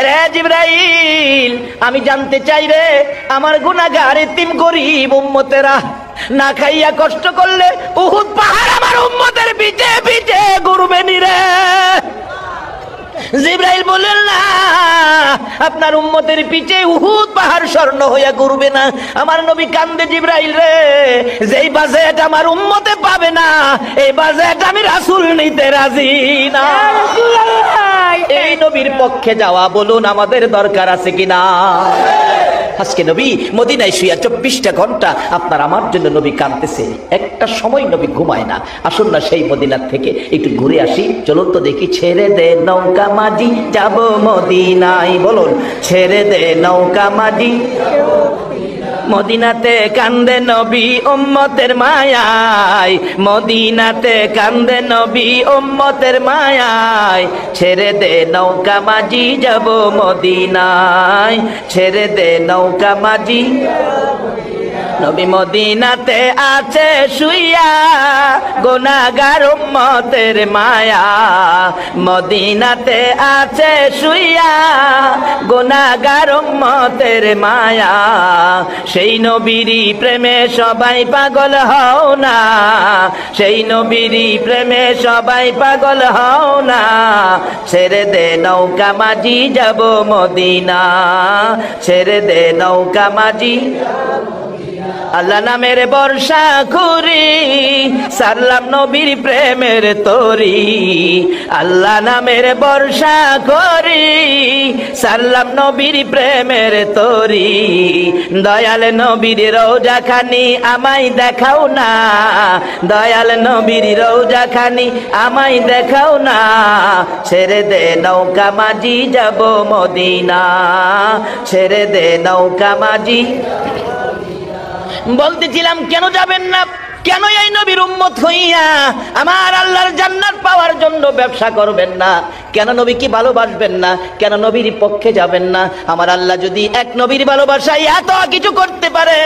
রে জিবরাইল, আমি জানতে চাই রে আমার গুনাহগার এতিম গরীব উম্মতেরা না খাইয়া কষ্ট করলে উহুদ পাহাড় আমার উম্মতের পিঠে পিঠে ঘুরবে নি রে। জিবরাইল বললেন না, আপনার উম্মতের পিঠে উহুদ পাহাড় স্বর্ণ হইয়া ঘুরবে না। আমার নবী কান্দে, জিবরাইল রে, যেই বাজেট আমার উম্মতে পাবে না এই বাজেট আমি রাসূল নিতে রাজি না। এই নবীর পক্ষে যাওয়া বলুন আমাদের দরকার আছে কিনা? আজকে নবী মদিনায় শুয়া 24টা ঘন্টা আপনার আমার জন্য নবী কাঁদতেছে, একটা সময় নবী ঘুমায় না। আসুন না সেই মদিনার থেকে একটু ঘুরে আসি, চলুন তো দেখি। ছেড়ে দে নৌকা মাঝি যাব মদিনায়, বলুন ছেড়ে দে নৌকা মাঝি। মদিনাতে কান্দে নবী উম্মতের মায়ায়, মদিনাতে কান্দে নবী উম্মতের মায়ায়। ছেড়ে দে নৌকা মাঝি যাব মদিনায়, ছেড়ে দে নৌকা মাঝি। নবী মদিনাতে আছে শুইয়া গুনাহগার উম্মতের মায়া, মদিনাতে আছে শুইয়া গুনাহগার উম্মতের মায়া। সেই নবীরই প্রেমে সবাই পাগল হও না, সেই নবীরই প্রেমে সবাই পাগল হও না। ছেড়ে দে নৌকা মাঝি যাব মদিনা, ছেড়ে দে নৌকা মাঝি। আল্লাহ নামের বর্ষা করি সারলাম নবীর প্রেমের তরি, আল্লাহ নামের বর্ষা করি সারলাম নবীর প্রেমের তরি। দয়াল নবীর রওজা খানি আমায় দেখাও না, দয়াল নবীর রওজা খানি আমায় দেখাও না। ছেড়ে দে নৌকা মাঝি যাব মদিনা, ছেড়ে দে নৌকা মাঝি। বলতেছিলাম কেন যাবেন না, কেন এই নবীর উম্মত হইয়া আমার আল্লাহর জান্নাত পাওয়ার জন্য ব্যবসা করবেন না? কেন নবীকে ভালোবাসবেন না? কেন নবীর পক্ষে যাবেন না? আমার আল্লাহ যদি এক নবীর ভালোবাসায় এত কিছু করতে পারে,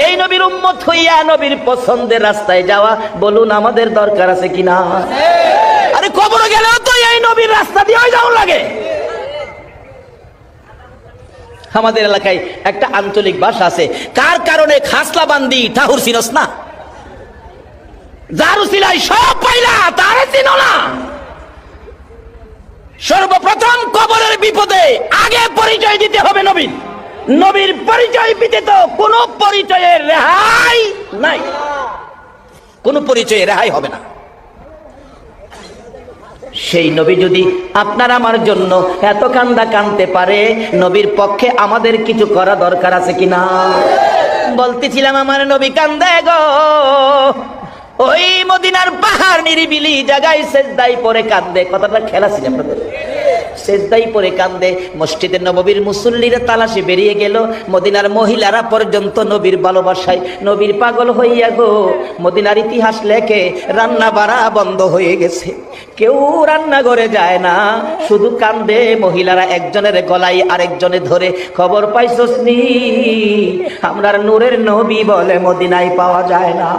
এই নবীর উম্মত হইয়া নবীর পছন্দের রাস্তায় যাওয়া বলুন আমাদের দরকার আছে কিনা? আরে কবরে গেলেও তো এই নবীর রাস্তা দিয়ে যাওয়া লাগে। আমাদের এলাকায় একটা আঞ্চলিক ভাষা আছে, কার কারণে খাসলা বান্দি ঠাকুর চিনস না, যার উসিলায় সব পাইলা তারে চিনো না। সর্বপ্রথম কবরের বিপদে আগে পরিচয় দিতে হবে নবীর। নবীর পরিচয় ব্যতীত কোন পরিচয়ের রেহাই নাই, কোন পরিচয়ে রেহাই হবে না। সেই নবী যদি আপনার আমার জন্য এত কান্দা কানতে পারে, নবীর পক্ষে আমাদের কিছু করা দরকার আছে কিনা? বলতেছিলাম আমার নবী কান্দে গো, ওই মদিনার পাহাড় নিরিবিলি জায়গায় সেজদায় পড়ে কান্দে। কথাটা খেলা ছিল আপনাদের, সেজদায় পড়ে কান্দে। মসজিদের নববীর মুসল্লিরা তালাশে বেরিয়ে গেল, মদিনার মহিলারা পর্যন্ত নবীর ভালোবাসায় নবীর পাগল হইয়া গো মদিনার ইতিহাস লেখে রান্না বাড়া বন্ধ হয়ে গেছে, কেউ রান্না ঘরে যায় না, শুধু কান্দে মহিলারা একজনের গলায় আরেকজনে ধরে। খবর পাইছস নি আমরার নূরের নবী বলে মদিনায় পাওয়া যায় না।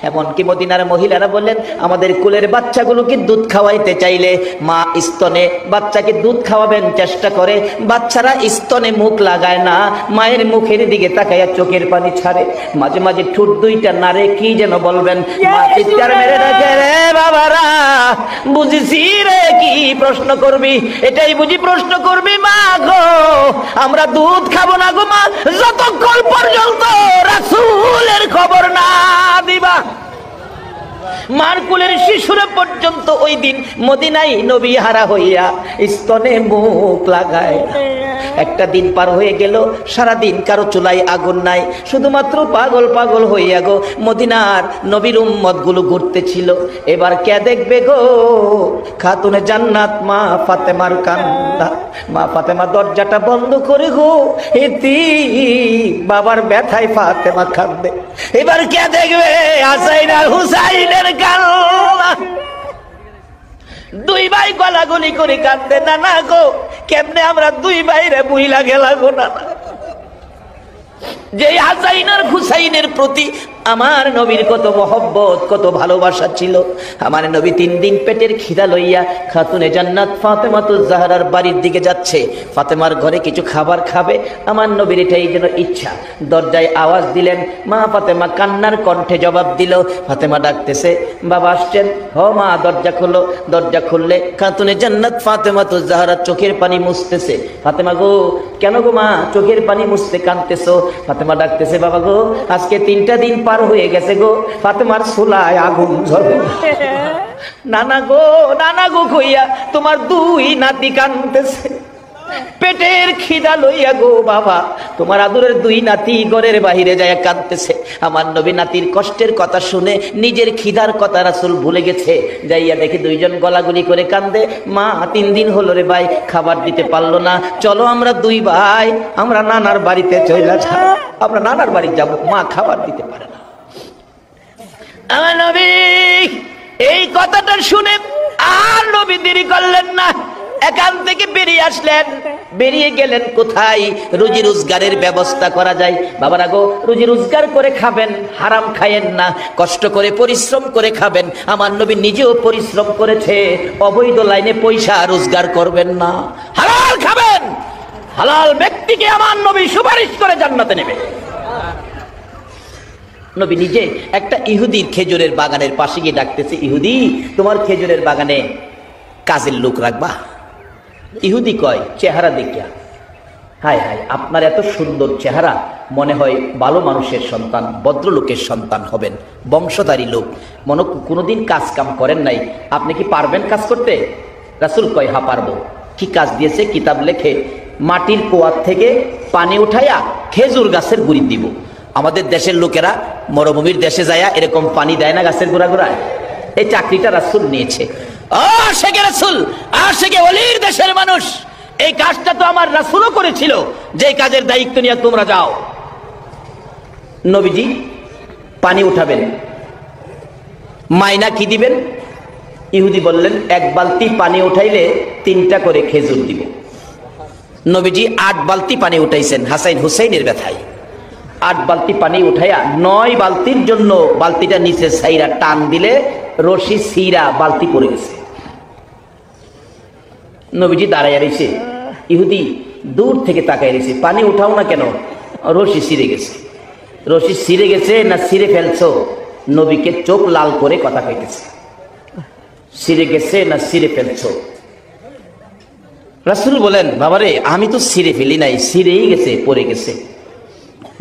এমনকি মদিনার মহিলারা বললেন, আমাদের কুলের বাচ্চাগুলোকে দুধ খাওয়াইতে চাইলে মা স্তনে বাচ্চাকে দুধ খাওয়াবেন চেষ্টা করে, বাচ্চারা স্তনে মুখ লাগায় না, মায়ের মুখের দিকে তাকাইয়া চোখের পানি ছাড়ে, মাঝে মাঝে ঠোঁট দুইটা নাড়ে, কি যেন বলবেন। মা চিৎকার মেরে ডাকে, রে বাবারা বুঝিছি রে, কি প্রশ্ন করবি? এটাই বুঝি প্রশ্ন করবি? মা গো আমরা দুধ খাবো না গো মা, যতক্ষণ পর্যন্ত রাসূলের খবর না দিবা। মার কুলের শিশুরা পর্যন্ত ওই দিন মদিনায় নবী হারা হইয়া স্তনে মুখ লাগায়। একটা দিন পার হয়ে গেল, সারাদিন কারো চুলায় আগুন নাই, শুধুমাত্র পাগল পাগল হইয়া গো মদিনার নবীর উম্মত গুলো ঘুরতেছিল। এবার কে দেখবে গো? খাতুনে জান্নাত মা ফাতেমার কান্না। মা ফাতেমা দরজাটা বন্ধ করে গো এতি বাবার ব্যথায় ফাতেমা কাঁদে। এবার কে দেখবে? হাসাইন আর হুসাইনের কান্না। দুই ভাই গলাগলি করে কাঁদবে, না না গো কেমনে আমরা দুই ভাইরে বুইলা গেলা গো না। যে হাসাইন আর হুসাইনের প্রতি আমার নবীর কত মহব্বত, কত ভালোবাসা ছিল। আমার নবী 3 দিন পেটের খিদা লইয়া খাতুনে জান্নাত ফাতেমাতুজ জাহরার বাড়ির দিকে যাচ্ছে। ফাতেমার ঘরে কিছু খাবার খাবে, আমার নবীর এটাই যেন ইচ্ছা। দরজায় আওয়াজ দিলেন, মা ফাতেমা কান্নার কণ্ঠে জবাব দিল। ফাতেমা ডাকতেছে, বাবা আসছেন। হ মা, দরজা খোলো। দরজা খুললে খাতুনে জান্নাত ফাতেমাতুজ জাহরা চোখের পানি মুছতেছে। ফাতেমা গো, কেন গো মা চোখের পানি মুছতে কাঁদতেছো? ফাতেমা ডাকতেছে, বাবা গো, আজকে 3টা দিন পার হয়ে গেছে গো, ফাতেমার চুলায় আগুন জ্বলে। নানা গো কইয়া তোমার 2 নাতি কাঁদতেছে, পেটের খিদা লইয়া গো বাবা, তোমার আদরের 2 নাতি ঘরের বাহিরে যায় কাঁদতেছে। আমার নবী নাতির কষ্টের কথা শুনে নিজের খিদার কথা রাসূল ভুলে গেছে। যাইয়া দেখে 2 জন গলাগলি করে কান্দে, মা 3 দিন হলো রে ভাই খাবার দিতে পারলো না, চলো আমরা 2 ভাই আমরা নানার বাড়িতে চলে যাব, আমরা নানার বাড়ি যাব, মা খাবার দিতে পারে না। আমার নবী এই কথাটা শুনে আর নবী দেরি করলেন না, এখান থেকে বেরিয়ে আসলেন। বেরিয়ে গেলেন কোথায়? রুজি রোজগারের ব্যবস্থা করা যায়। বাবারা গো, রুজি রোজগার করে খাবেন, হারাম খায়েন না, কষ্ট করে পরিশ্রম করে খাবেন। আমার নবী নিজেও পরিশ্রম করেছে, অবৈধ লাইনে পয়সা রোজগার করবেন না, হালাল খাবেন। হালাল ব্যক্তিকে আমার নবী সুপারিশ করে জান্নাতে নেবে। নবী নিজে একটা ইহুদির খেজুরের বাগানের পাশে গিয়ে ডাকতেছে, ইহুদি তোমার খেজুরের বাগানে কাজের লোক রাখবা? ইহুদি কয়, চেহারা দেখিয়া হায় হায়, আপনার এত সুন্দর চেহারা, মনে হয় ভালো মানুষের সন্তান, ভদ্রলোকের সন্তান হবেন, বংশধারী লোক, মনে কোনোদিন কাজ কাম করেন নাই, আপনি কি পারবেন কাজ করতে? রাসূল কয়, হ্যাঁ পারবো। কি কাজ দিয়েছে? কিতাব লেখে, মাটির কুয়ার থেকে পানি উঠাইয়া খেজুর গাছের গুড়ি দিব। আমাদের দেশের লোকেরা মরুভূমির দেশে যায় এরকম পানি দেয় না গাছের গোড়া গোড়ায়? এই চাকরিটা রাসূল নিয়েছে। আশেকে রাসূল, আশেকে ওলির দেশের মানুষ, এই কাজটা তো আমার রাসূলও করেছিল, যে কাজের দায়িত্ব নিয়ে তোমরা যাও। নবীজি পানি উঠাবেন, মাইনা কি দিবেন? ইহুদি বললেন, 1 বালতি পানি উঠাইলে 3টা করে খেজুর দিব। নবীজি 8 বালতি পানি উঠাইছেন হাসাইন হুসাইনের ব্যথায়। 8 বালতি পানি উঠাইয়া 9 বালতির জন্য বালতিটা নিচে সাইরা টান দিলে রশি সিরা বালতি পড়ে গেছে। নবীজি দাঁড়াইয়া রয়েছে, ইহুদি দূর থেকে তাকাই রয়েছে, পানি উঠাও না কেন? রশি ছিঁড়ে গেছে। রশি ছিঁড়ে গেছে না ছিঁড়ে ফেলছো? নবীকে চোখ লাল করে কথা কইতেছে, ছিঁড়ে গেছে না ছিঁড়ে ফেলছো? রাসূল বলেন, বাবারে আমি তো ছিঁড়ে ফেলি নাই, ছিঁড়েই গেছে, পড়ে গেছে।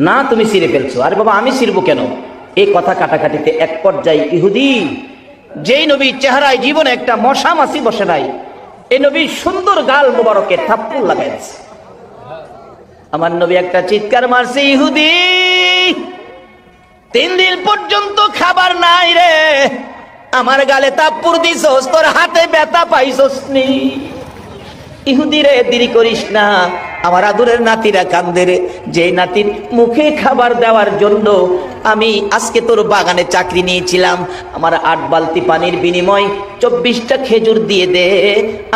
না তুমি ছিঁড়ে ফেলছো। আরে বাবা আমি ছিঁড়বো কেন? এই কথা কাটাকাটিতে এক পর্যায়ে ইহুদি, যেই নবীর চেহারায় জীবনে একটা মশা মাছি বসে নাই, এই নবীর সুন্দর গাল মোবারকে থাপ্পড় লাগাইছে। আমার নবী একটা চিৎকার মারছে, ইহুদি 3 দিন পর্যন্ত খাবার নাই রে, আমার গালে থাপ্পড় দিছস, তোর হাতে ব্যথা পাইছস নি? ইহুদি রে দেরি করিস না, আমার আদরের নাতিরা কান্দে রে, যে নাতির মুখে খাবার দেওয়ার জন্য আমি আজকে তোর বাগানে চাকরি নিয়েছিলাম। আমার 8 বালতি পানির বিনিময় 24টা খেজুর দিয়ে দে,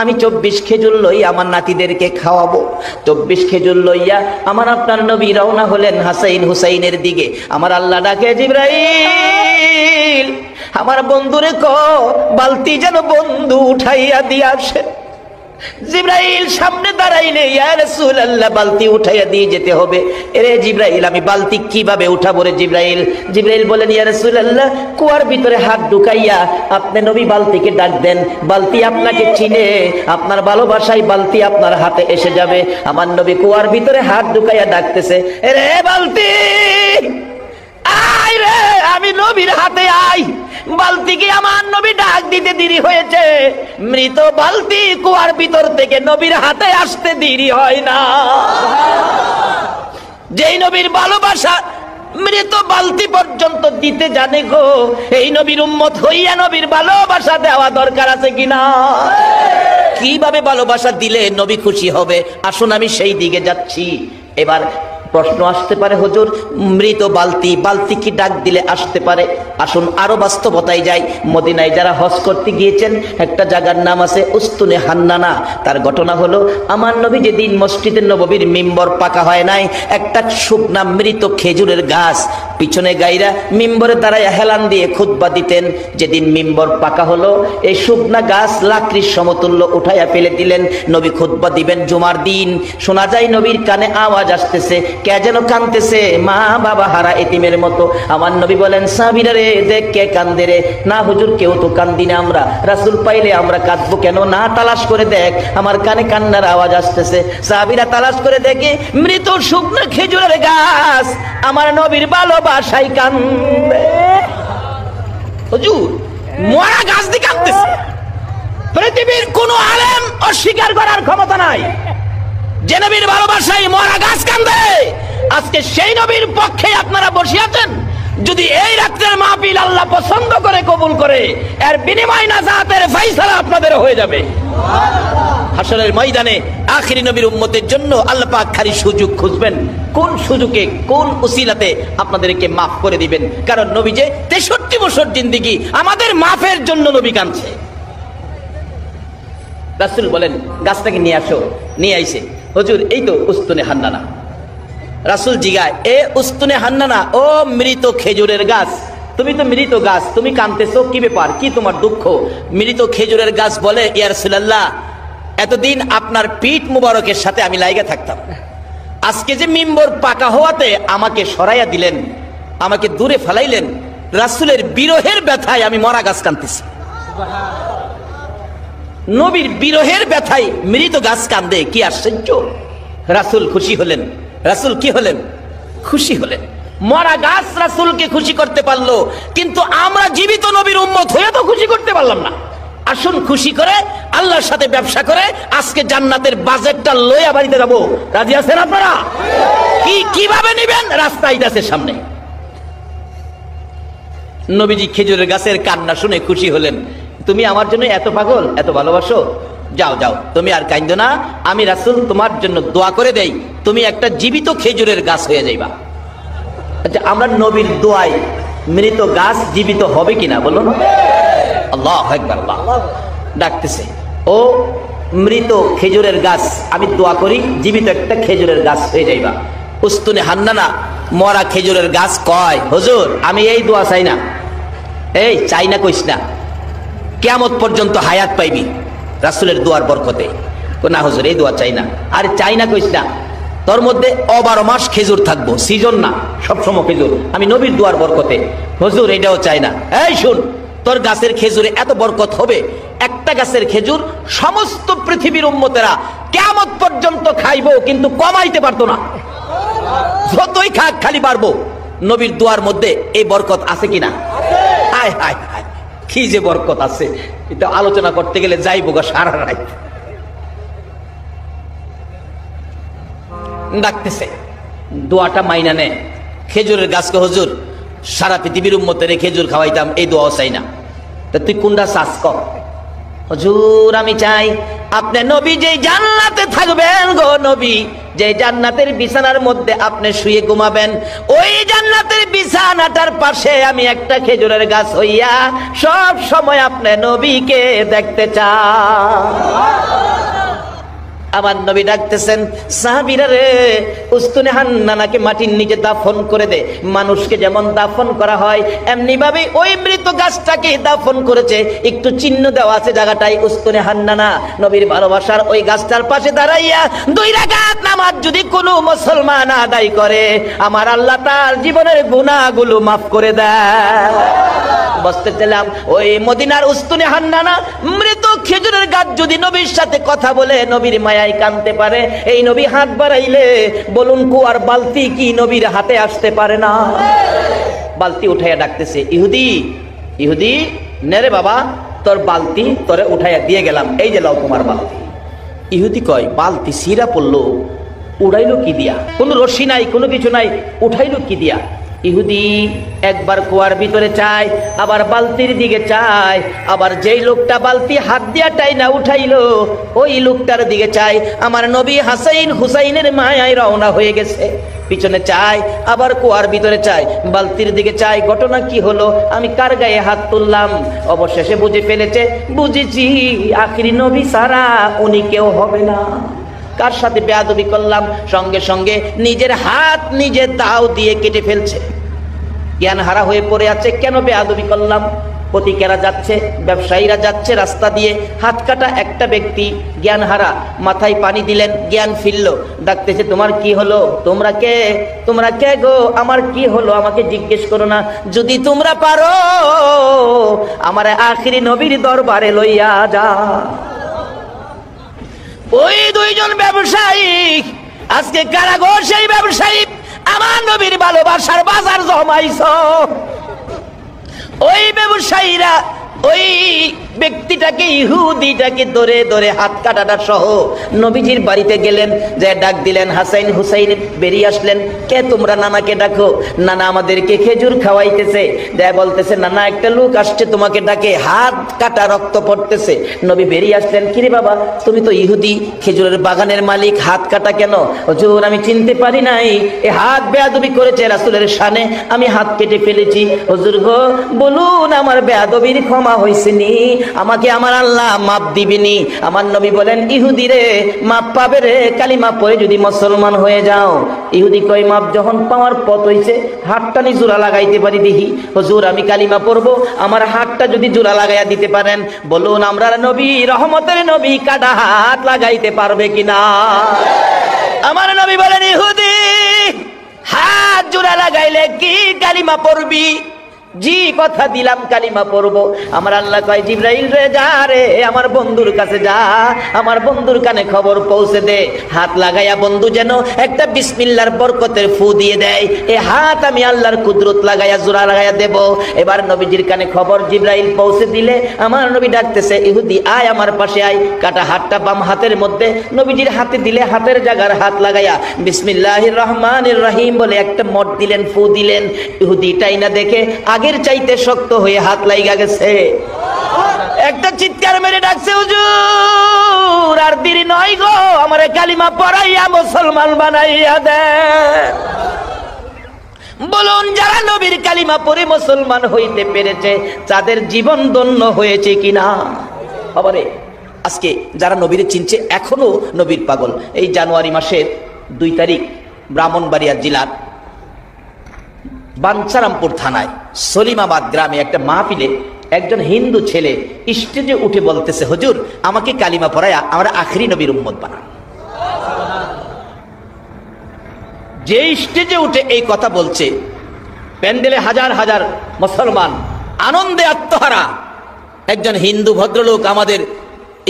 আমি 24 খেজুর লই আমার নাতিদেরকে খাওয়াবো। 24 খেজুর লইয়া আমার আপনার নবী রওনা হলেন হাসাইন হুসাইনের দিকে। আমার আল্লাহ ডাকে, জিবরাইল আমার বন্ধুরে ক বালতি যেন বন্ধু উঠাইয়া দিয়ে আসে। জিবরাইল সামনে দাঁড়াইলে, ইয়া রাসূলুল্লাহ বালতি উঠাইয়া দিয়ে যেতে হবে। এরে জিবরাইল আমি বালতি কিভাবে উঠাবো রে জিবরাইল? জিবরাইল বলেন, ইয়া রাসূলুল্লাহ কুয়ার ভিতরে হাত ঢুকাইয়া আপনি নবী বালতিকে ডাক দেন, বালতি আপনাকে চিনে, আপনার ভালোবাসায় বালতি আপনার হাতে এসে যাবে। আমার নবী কুয়ার ভিতরে হাত ঢুকাইয়া ডাকতেছে, এরে বালতি আয় রে, আমি নবীর হাতে আই। বালতিকে আমার নবী ডাক দিতে দেরি হয়েছে, মৃত বালতি কুয়ার ভিতর থেকে নবীর হাতে আসতে দেরি হয় না। যেই নবীর ভালোবাসা মৃত বালতি পর্যন্ত দিতে জানে গো, এই নবীর উম্মত হইয়া নবীর ভালোবাসা দেওয়া দরকার আছে কিনা? কিভাবে ভালোবাসা দিলে নবী খুশি হবে? আসুন আমি সেই দিকে যাচ্ছি। এবার প্রশ্ন আসতে পারে, হুজুর মৃত বালতি কি ডাক দিলে আসতে পারে? আসুন আরো বাস্তবতায় যাই। মদিনায় যারা হজ করতে গিয়েছেন, একটা জায়গার নাম আছে উস্তুনে হান্নানা। তার ঘটনা হলো, আমার নবী যেদিন মসজিদে নববীর মিম্বর পাকা হয় নাই, একটা শুকনা মৃত খেজুরের গাছ পিছনে গাইরা মিম্বরে দাঁড়ায় হেলান দিয়ে খুতবা দিতেন। যেদিন মিম্বর পাকা হলো, এই শুকনা গাছ লাকড়ির সমতুল্য উঠাইয়া ফেলে দিলেন। নবী খুতবা দিবেন জুমার দিন, শোনা যায় নবীর কানে আওয়াজ আসতেছে, কে যেন কাঁদতেছে মা বাবা হারা এতিমের মতো। আমার নবী বলেন, সাহাবীরা রে দেখ কে কান্দে রে। না হুজুর, কেউ তো কান্দি না আমরা, রাসূল পাইলে আমরা কাঁদবো কেন? না, তালাশ করে দেখ, আমার কানে কান্নার আওয়াজ আসতেছে। সাহাবীরা তালাশ করে দেখে মৃত শুকনো খেজুরের গাছ আমার নবীর ভালোবাসায় কান্দে। হুজুর মরা গাছ দিয়ে কাঁদতেছে। পৃথিবীর কোন আলেম অস্বীকার করার ক্ষমতা নাই যে নবীর ভালোবাসায় মরা গাছ কান্দে। আজকে সেই নবীর পক্ষে আপনারা বসে আছেন। যদি এই রাত্রের মাহফিল আল্লাহ পছন্দ করে কবুল করে, এর বিনিময় নাজাতের ফয়সালা আপনাদের হয়ে যাবে। হাশরের ময়দানে আখিরি নবীর উম্মতের জন্য আল্লাহ পাক খালি সুযোগ খুঁজবেন, কোন সুযোগে কোন উসিলাতে আপনাদেরকে মাফ করে দিবেন। কারণ নবী যে 63 বছর জিন্দেগি আমাদের মাফের জন্য নবী কাঁদছে। রাসূল বলেন, গাছটাকে নিয়ে আসো। নিয়ে আইছে। হুজুর এই তো উস্তুনে হান্নানা। রাসূল জিগায়, এ উস্তুনে হান্নানা, ও মৃত খেজুরের গাছ, তুমি তো মৃত গাছ, তুমি কাঁদতেছো, কি ব্যাপার, কি তোমার দুঃখ? মৃত খেজুরের গাছ বলে, ইয়া রাসূলুল্লাহ, এতদিন আপনার পিঠ মুবারকের সাথে আমি লাইগা থাকতাম, আজকে যে মিম্বর পাকা হওয়াতে আমাকে সরাইয়া দিলেন, আমাকে দূরে ফেলাইলেন, রাসূলের বিরহের ব্যথায় আমি মরা গাছ কাঁদতেছি। নবীর বিরহের ব্যথায় মৃত গাছ কান্দে, কি আশ্চর্য! রাসূল খুশি হলেন। রাসূল কি হলেন? খুশি হলেন। মরা গাছ রাসূলকে খুশি করতে পারলো, কিন্তু আমরা জীবিত নবীর উম্মত হয়ে তো খুশি করতে পারলাম না। আসুন খুশি করে আল্লাহর সাথে ব্যবসা করে আজকে জান্নাতের বাজেটটা লইয়া বাড়িতে যাবো। রাজি আছেন আপনারা? কিভাবে নিবেন? রাস্তায় আছে সামনে। নবীজি খেজুরের গাছের কান্না শুনে খুশি হলেন। তুমি আমার জন্য এত পাগল, এত ভালোবাসো, যাও যাও, তুমি আর কাঁদো না, আমি রাসূল তোমার জন্য দোয়া করে দেই, তুমি একটা জীবিত খেজুরের গাছ হয়ে যাইবা। আচ্ছা, আমরা নবীর দোয়ায় মৃত গাছ জীবিত হবে কিনা বলুন? আল্লাহু আকবার। আল্লাহ ডাকতেছে, ও মৃত খেজুরের গাছ, আমি দোয়া করি জীবিত একটা খেজুরের গাছ হয়ে যাইবা। উস্তুনে হান্নানা মরা খেজুরের গাছ কয়, হুজুর আমি এই দোয়া চাই না। এই চাই না কইস না, কিয়ামত পর্যন্ত হায়াত পাইবি রাসূলের দোয়ার বরকতে। না হুজুর এই দোয়া চাই না। আরে চাই না কইস না, তোর মধ্যে 12 মাস খেজুর থাকবো, সিজন না, সবসময় খেজুর, আমি নবীর দোয়ার বরকতে। হুজুর এটাও চাই না। এই শুন, তোর গাছের খেজুরে এত বরকত হবে, একটা গাছের খেজুর সমস্ত পৃথিবীর উম্মতেরা কিয়ামত পর্যন্ত খাইবো, কিন্তু কমাইতে পারতো না, যতই খাক খালি বাড়বো। নবীর দোয়ার মধ্যে এই বরকত আছে কিনা? হায় হায় হায়, কি যে বরকত আছে, এটা আলোচনা করতে গেলে যাইবো গা সারা রাত। ডাকতেছে, দোয়াটা মাইনা নে। খেজুরের গাছকে, হুজুর সারা পৃথিবীর উম্মতের খেজুর খাওয়াইতাম, এই দোয়াও চাই না। তা তুই কোনটা চাস ক? হুজুর আমি চাই আপনি নবী যেই জান্নাতে থাকবেন গো নবী, যে জান্নাতের বিছানার মধ্যে আপনি শুয়ে ঘুমাবেন, ওই জান্নাতের বিছানাটার পাশে আমি একটা খেজুরের গাছ হইয়া সব সময় আপনি নবীকে দেখতে চাই। আমার নবী ডাকতেছেন, সাহাবীরা রে, উস্তুনে হান্নানাকে মাটির নিচে দাফন করে দে। মানুষকে যেমন দাফন করা হয় এমনি ভাবে ওই মৃত গাছটাকে দাফন করেছে, একটু চিহ্ন দেওয়া আছে জায়গাটাই উস্তুনে হান্নানা। নবীর ভালোবাসার ওই গাছটার পাশে দাঁড়াইয়া 2 রাকাত নামাজ যদি কোনো মুসলমান আদায় করে, আমার আল্লাহ তার জীবনের গুনাহগুলো মাফ করে দেয়। বসতে চাইলাম, ওই মদিনার উস্তুনে হান্নানা মৃত খেজুরের গাছ যদি নবীর সাথে কথা বলে নবীর মায়ায় কানতে পারে, এই নবী হাত বাড়াইলে বলুন কুয়ার বালতি কি নবীর হাতে আসতে পারে না? বালতি উঠাইয়া ডাকতেছে, ইহুদি ইহুদি নেরে বাবা, তোর বালতি তোরে উঠাইয়া দিয়ে গেলাম, এই যে লাও তোমার বালতি। ইহুদি কয়, বালতি সিরা পড়লো, উড়াইলো কি দিয়া? কোনো রশি নাই, কোনো কিছু নাই, উঠাইলো কি দিয়া? ইহুদি একবার কুয়ার ভিতরে চায়, আবার বালতির দিকে চায়, আবার যেই লোকটা বালতি হাত দিয়া টাইনা উঠাইলো ওই লোকটার দিকে চায়। আমার নবী হাসাইন হুসাইনের মায়ায় রওনা হয়ে গেছে। পিছনে চাই, আবার কুয়ার ভিতরে চাই, বালতির দিকে চাই। ঘটনা কি হলো, আমি কার গায়ে হাত তুললাম? অবশেষে বুঝে ফেলেছে, বুঝেছি আখিরি নবী ছাড়া উনি কেউ হবে না। কার সাথে বেয়াদবি করলাম, সঙ্গে সঙ্গে নিজের হাত নিজে দাও দিয়ে কেটে ফেলছে। জ্ঞান হারা হয়ে পড়ে আছে, কেন বেয়াদবি করলাম? পথিকেরা যাচ্ছে, ব্যবসায়ীরা যাচ্ছে রাস্তা দিয়ে, হাত কাটা একটা ব্যক্তি জ্ঞান হারা, মাথায় পানি দিলেন, জ্ঞান ফিরল। ডাকতেছে, তোমার কি হলো? তোমরা কে? তোমরা কে গো? আমার কি হলো আমাকে জিজ্ঞেস করো না। যদি তোমরা পারো আমার আখিরি নবীর দরবারে লইয়া যা। ওই দুইজন ব্যবসায়ী আজকে কারাগর, সেই ব্যবসায়ী আমার নবীর ভালোবাসার বাজার জমাইছ। ওই ব্যবসায়ীরা ওই ব্যক্তিটাকে, ইহুদিটাকে ধরে ধরে হাত কাটাটা সহ নবীজির বাড়িতে গেলেন, যে ডাক দিলেন, হাসাইন হুসাইন বেরিয়ে আসলেন। কে তোমরা? নানাকে ডাকো। নানা আমাদেরকে খেজুর খাওয়াইতেছে। দেয় বলতেছে, নানা একটা লোক আসছে তোমাকে ডাকে, হাত কাটা, রক্ত পড়তেছে। নবী বেরিয়ে আসলেন, কিরে বাবা, তুমি তো ইহুদি, খেজুরের বাগানের মালিক, হাত কাটা কেন? হুজুর আমি চিনতে পারি নাই, এ হাত বেয়াদবি করেছে রাসূলের শানে, আমি হাত কেটে ফেলেছি। হুজুর গো বলুন আমার বেয়াদবির ক্ষমা হইছেনি? আমাকে আমার আল্লাহ মাপ দিবেনি? আমার নবী বলেন, ইহুদি রে মাপ পাবে রে, কালিমা পড়ে যদি মুসলমান হয়ে যাও। ইহুদি কয়, মাপ যখন পাওয়ার পথ হইছে, হাতটা নি জোড়া লাগাইতে পারি দেখি। হুজুর আমি কালিমা পড়বো, আমার হাতটা যদি জোড়া লাগাইয়া দিতে পারেন বলুন আমরা নবী, রহমতের নবী, কাটা হাত লাগাইতে পারবে কিনা? আমার নবী বলেন, ইহুদি হাত জোড়া লাগাইলে কি কালিমা পড়বি? জি কথা দিলাম কালিমা পড়বো। আমার আল্লাহ কয়, জিবরাইল রে যা রে, আমার বন্ধুর কাছে যা, আমার বন্ধুর কানে খবর পৌঁছে দে, হাত লাগাইয়া বন্ধু যেন একটা বিসমিল্লাহর বরকতের ফু দিয়ে দেয়। এই হাত আমি আল্লাহর কুদরত লাগাইয়া জোড়া লাগাইয়া দেব। এবার নবীজির কানে খবর জিবরাইল পৌঁছে দিলে আমার নবী ডাকতেছে, ইহুদি আয় আমার পাশে আয়। কাটা হাতটা বাম হাতের মধ্যে নবীজির হাতে দিলে, হাতের জায়গার হাত লাগাইয়া বিসমিল্লাহির রহমানির রহিম বলে একটা মট দিলেন, ফু দিলেন। ইহুদি টাইনা দেখে আগের চাইতে শক্ত হয়ে হাত লাইগা গেছে। একটা চিৎকার মেরে ডাকছে, হুজুর আর দেরি নয় গো, আমারে কালিমা পড়াইয়া মুসলমান বানাইয়া দে। বলুন যারা নবীর কালিমা পড়ে মুসলমান হইতে পেরেছে তাদের জীবন ধন্য হয়েছে কিনা? বাবারে, আজকে যারা নবীরে চিনছে এখনো নবীর পাগল। এই জানুয়ারি মাসের 2 তারিখ ব্রাহ্মণবাড়িয়া জেলার বাঞ্ছারামপুর থানায় সলিমাবাদ গ্রামে একটা মাহফিলে একজন হিন্দু ছেলে স্টেজে উঠে বলতেছে, হুজুর আমাকে কালিমা পড়ায়া আমরা আখরি নবীর উম্মত বানান। যে স্টেজে উঠে এই কথা বলছে, প্যান্ডেলে হাজার হাজার মুসলমান আনন্দে আত্মহারা। একজন হিন্দু ভদ্রলোক আমাদের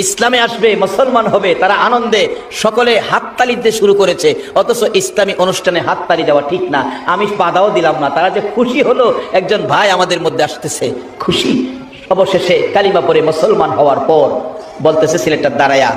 ইসলামে আসবে, মুসলমান হবে, তারা আনন্দে সকলে হাততালি দিতে শুরু করেছে। অথচ ইসলামী অনুষ্ঠানে হাততালি দেওয়া ঠিক না, আমি বাধাও দিলাম না। তারা যে খুশি হলো, একজন ভাই আমাদের মধ্যে আসতেছে, খুশি। অবশেষে কালিমা পড়ে মুসলমান হওয়ার পর বলতেছে ছেলেটা দাঁড়ায়া,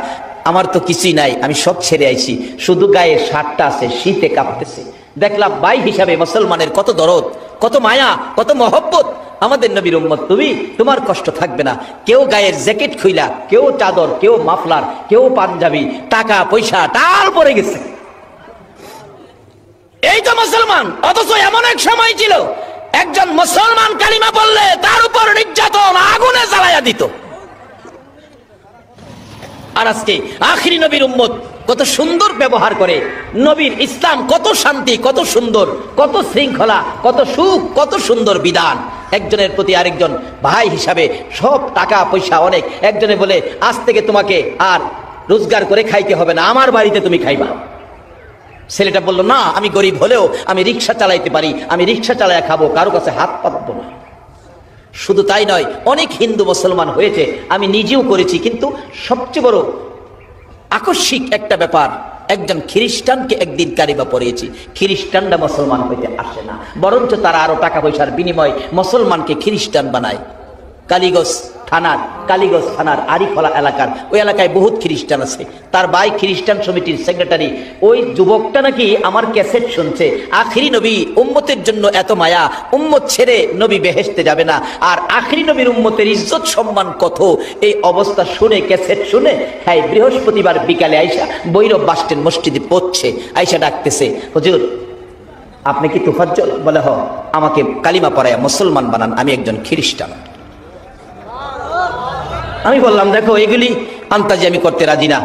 আমার তো কিছুই নাই, আমি সব ছেড়ে আইছি, শুধু গায়ে শার্টটা আছে, শীতে কাঁপতেছে। দেখলাম ভাই হিসাবে মুসলমানের কত দরদ, কত মায়া, কত মহব্বত। আমাদের নবীর উম্মত তুমি, তোমার কষ্ট থাকবে না। কেউ গায়ের জ্যাকেট খুইলা, কেউ চাদর, কেউ মাফলার, কেউ পাঞ্জাবি, টাকা পয়সা টাল পড়ে গেছে। এই তো মুসলমান। অথচ এমন এক সময় ছিল একজন মুসলমান কালিমা বললে তার উপর নির্যাতন আগুনে জ্বালাইয়া দিত। আর আজকে আখিরি নবীর উম্মত কত সুন্দর ব্যবহার করে। নবীর ইসলাম কত শান্তি, কত সুন্দর, কত শৃঙ্খলা, কত সুখ, কত সুন্দর বিধান। একজনের প্রতি আরেকজন ভাই হিসাবে সব টাকা পয়সা অনেক। একজনে বলে, আজ থেকে তোমাকে আর রোজগার করে খাইতে হবে না, আমার বাড়িতে তুমি খাইবা। ছেলেটা বলল, না আমি গরিব হলেও আমি রিক্সা চালাইতে পারি, আমি রিক্সা চালাইয়া খাবো, কারো কাছে হাত পাতবো না। শুধু তাই নয়, অনেক হিন্দু মুসলমান হয়েছে, আমি নিজেও করেছি। কিন্তু সবচেয়ে বড় আকস্মিক একটা ব্যাপার, একজন খ্রিস্টানকে একদিন কালিমা পড়িয়েছি। খ্রিস্টানরা মুসলমান হইতে আসে না, বরঞ্চ তারা আরো টাকা পয়সার বিনিময় মুসলমানকে খ্রিস্টান বানায়। কালীগঞ্জ থানার আরিফলা এলাকার ওই এলাকায় বহুত খ্রিস্টান আছে। তার ভাই খ্রিস্টান সমিতির সেক্রেটারি। ওই যুবকটা নাকি আমার ক্যাসেট শুনছে, আখিরি নবী উম্মতের জন্য এত মায়া, উম্মত ছেড়ে নবী বেহেশতে যাবে না, আর আখিরি নবীর উম্মতের ইজ্জত সম্মান কত। এই অবস্থা শুনে, ক্যাসেট শুনে, হ্যাঁ বৃহস্পতিবার বিকালে আইসা ভৈরব বাসস্ট্যান্ড মসজিদে পড়ছে, আইসা ডাকতেছে, হুজুর আপনি কি তুফাজ্জল? বলে হ, আমাকে কালিমা পড়ায় মুসলমান বানান, আমি একজন খ্রিস্টান। আমি বললাম দেখো এগুলি আন্তাজি আমি করতে রাজি না।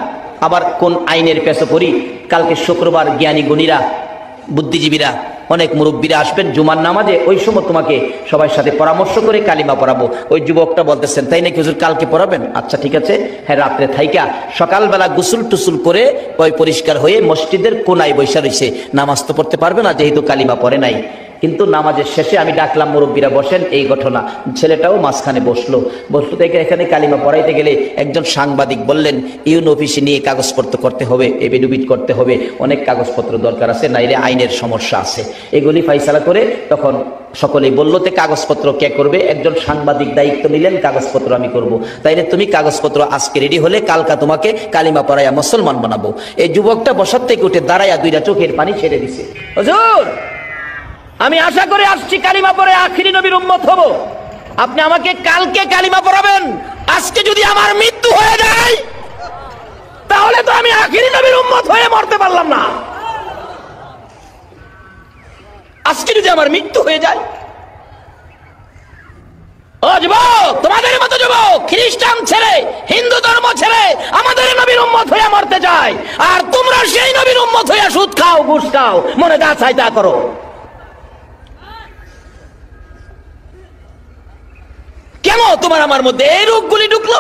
আবার কোন আইনের পেছো পড়ি, কালকে শুক্রবার জ্ঞানী গুণীরা বুদ্ধিজীবীরা অনেক মুরব্বীরা আসবেন জুমার নামাজে, ওই সময় তোমাকে সবার সাথে পরামর্শ করে কালিমা পড়াবো। ওই যুবকটা বলতেছেন তাই নাকি হুজুর, কালকে পড়াবেন? আচ্ছা ঠিক আছে। হ্যাঁ, রাত্রে থাইকা সকালবেলা গোসল টুসুল করে ওই পরিষ্কার হয়ে মসজিদের কোনায় বৈশা রয়েছে, নামাজ তো পড়তে পারবে না যেহেতু কালিমা পড়ে নাই। কিন্তু নামাজের শেষে আমি ডাকলাম মুরব্বীরা বসেন, এই ঘটনা। ছেলেটাও মাঝখানে বসলো থেকে এখানে কালিমা পড়াইতে গেলে একজন সাংবাদিক বললেন ইউন অফিসে নিয়ে কাগজপত্র করতে হবে, এফিডেভিট করতে হবে, অনেক কাগজপত্র দরকার আছে, নাইলে আইনের সমস্যা আছে। এগুলি ফাইসালা করে তখন সকলেই বললো তে কাগজপত্র কে করবে? একজন সাংবাদিক দায়িত্ব নিলেন, কাগজপত্র আমি করব। তাইলে তুমি কাগজপত্র আজকে রেডি হলে কালকা তোমাকে কালিমা পড়াইয়া মুসলমান বানাবো। এই যুবকটা বসার থেকে উঠে দাঁড়াইয়া দুইটা চোখের পানি ছেড়ে দিছে। হুজুর, আমি আশা করে আসছি কালিমা পড়ে আখিরি নবীর উম্মত হব, আপনি আমাকে কালকে কালিমা পড়াবেন। আজকে যদি আমার মৃত্যু হয়ে যায় তাহলে তো আমি আখিরি নবীর উম্মত হয়ে মরতে পারলাম না। আজকে যদি আমার মৃত্যু হয়ে যায়, ও যুবক, তোমাদের মতো যুবক খ্রিস্টান ছেড়ে হিন্দু ধর্ম ছেড়ে আমাদের নবীর উম্মত হয়ে মরতে চায়, আর তোমরা সেই নবীর উম্মত হয়ে সুদ খাও, ঘুষ খাও, মনে যা চাই তা করো। কেন তোমার আমার মধ্যে এই রোগগুলি ঢুকলো?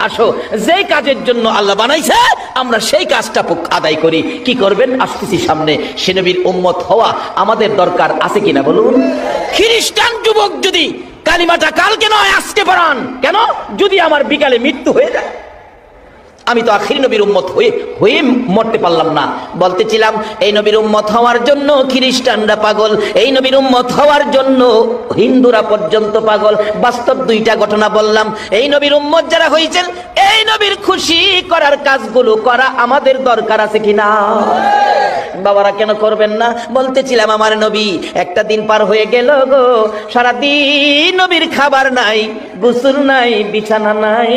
আসো, যে কাজের জন্য আল্লাহ বানাইছে আমরা সেই কাজটা আদায় করি। কি করবেন? আসতেছি সামনে। সে নবীর উম্মত হওয়া আমাদের দরকার আছে কিনা বলুন? খ্রিস্টান যুবক যদি কালিমাটা কালকে নয় আজকে পড়ান, কেন? যদি আমার বিকালে মৃত্যু হয়ে যায়, আমি তো আখির নবীর উম্মত হয়ে মরতে পারলাম না। বলতেছিলাম এই নবীর উম্মত হওয়ার জন্য খ্রিস্টানরা পাগল, এই নবীর উম্মত হওয়ার জন্য হিন্দুরা পর্যন্ত পাগল। বাস্তব দুইটা ঘটনা বললাম। এই নবীর উম্মত যারা হয়েছেন, এই নবীর খুশি করার কাজগুলো করা আমাদের দরকার আছে কিনা? বাবারা কেন করবেন না? বলতেছিলাম আমার নবী একটা দিন পার হয়ে গেল গো, সারাদিন নবীর খাবার নাই, গোসল নাই, বিছানা নাই,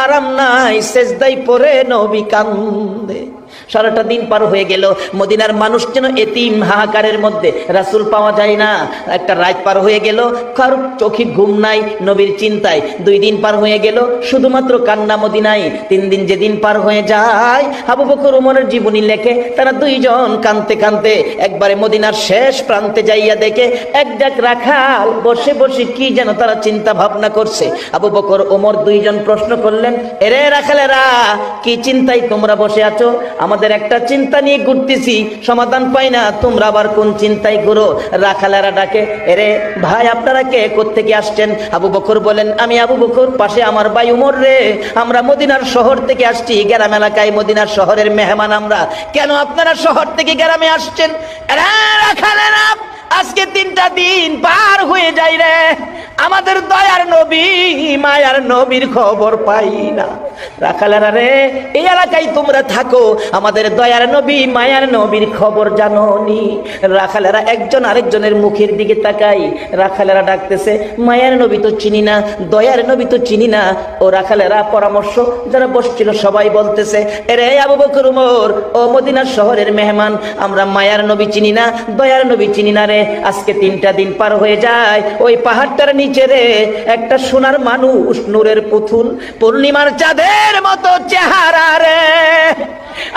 আরাম নাই, সেজদাই পড়ে নবী কান্দে। সারাটা দিন পার হয়ে গেল, মদিনার মানুষ যেন এতিম, হাহাকারের মধ্যে, রাসূল পাওয়া যায় না। একটা রাত পার হয়ে গেল, কারো চোখে ঘুম নাই, নবীর চিন্তায়। 2 দিন পার হয়ে গেল, শুধুমাত্র কান্না মদিনায়। 3 দিন যেদিন পার হয়ে যায়, আবু বকর ওমরের জীবনী লেখে, তারা 2 জন কাঁদতে কাঁদতে একবারে মদিনার শেষ প্রান্তে যাইয়া দেখে এক ডাক রাখাল বসে বসে কি যেন তারা চিন্তা ভাবনা করছে। আবু বকর ওমর 2 জন প্রশ্ন করলেন, এরে রাখালেরা, কি চিন্তায় তোমরা বসে আছো? আমাদের একটা চিন্তা নিয়ে ঘুরতেছি, সমাধান পাই না, তোমরা আবার কোন চিন্তায় ঘুরো? রাখালেরা ডাকে, এরে ভাই আপনারা কে, কোত্থেকে আসছেন? আবু বকর বলেন, আমি আবু বকর, পাশে আমার ভাই উমর রে, আমরা মদিনার শহর থেকে আসছি, গ্রাম এলাকায় মদিনার শহরের মেহমান আমরা। কেন আপনারা শহর থেকে গ্রামে আসছেন? রাখালেরা, আজকে 3টা দিন পার হয়ে যায় রে, আমাদের দয়ার নবী মায়ার নবীর খবর পাই না। রাখালেরা রে, এই এলাকায় তোমরা থাকো, আমাদের দয়ার নবী মায়ার নবীর খবর জানো নি? রাখালেরা একজন আরেকজনের মুখের দিকে তাকাই। রাখালেরা ডাকতেছে, মায়ার নবী তো চিনি না, দয়ার নবী তো চিনি না। ও রাখালেরা পরামর্শ যারা বসছিল সবাই বলতেছে, এরে আবু বকর ওমর, ও মদিনার শহরের মেহমান, আমরা মায়ার নবী চিনি না, দয়ার নবী চিনি না রে। আজকে 3টা দিন পার হয়ে যায়, ওই পাহাড়টার নিচে রে একটা সোনার মানুষ, নূরের পুতুল, পূর্ণিমার চাঁদের মতো চেহারা রে।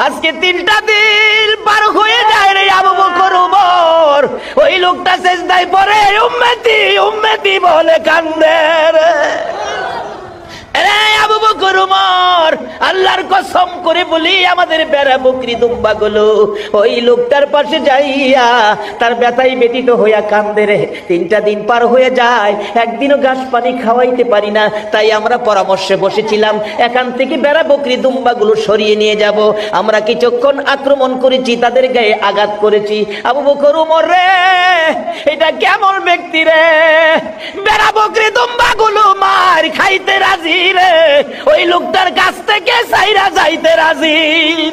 আজকে 3টা দিন পার হয়ে যায় রে আবু বকর ওমর, ওই লোকটা সেজদায় পড়ে উম্মতি উম্মতি বলে কান্দে রে। আবু বকর ওমর, আল্লাহর কসম করে বলি, আমাদের বেড়া বকরি দুম্বা গুলো ওই লোকটার পাশে যাইয়া তার ব্যথায় ব্যতীত হইয়া কান্দে রে। 3টা দিন পার হয়ে যায়, একদিনও ঘাস পানি খাওয়াইতে পারি না। তাই আমরা পরামর্শে বসেছিলাম, এখান থেকে বেড়া বকরি দুম্বা গুলো সরিয়ে নিয়ে যাব। আমরা কিছুক্ষণ আক্রমণ করেছি, তাদের গায়ে আঘাত করেছি। আবু বকর ওমর রে, এটা কেমন ব্যক্তি রে, বেড়া বকরি দুম্বা গুলো মার খাইতে রাজি রে, ওই লোকটার কাছ থেকে সাইরা যাইতে রাজি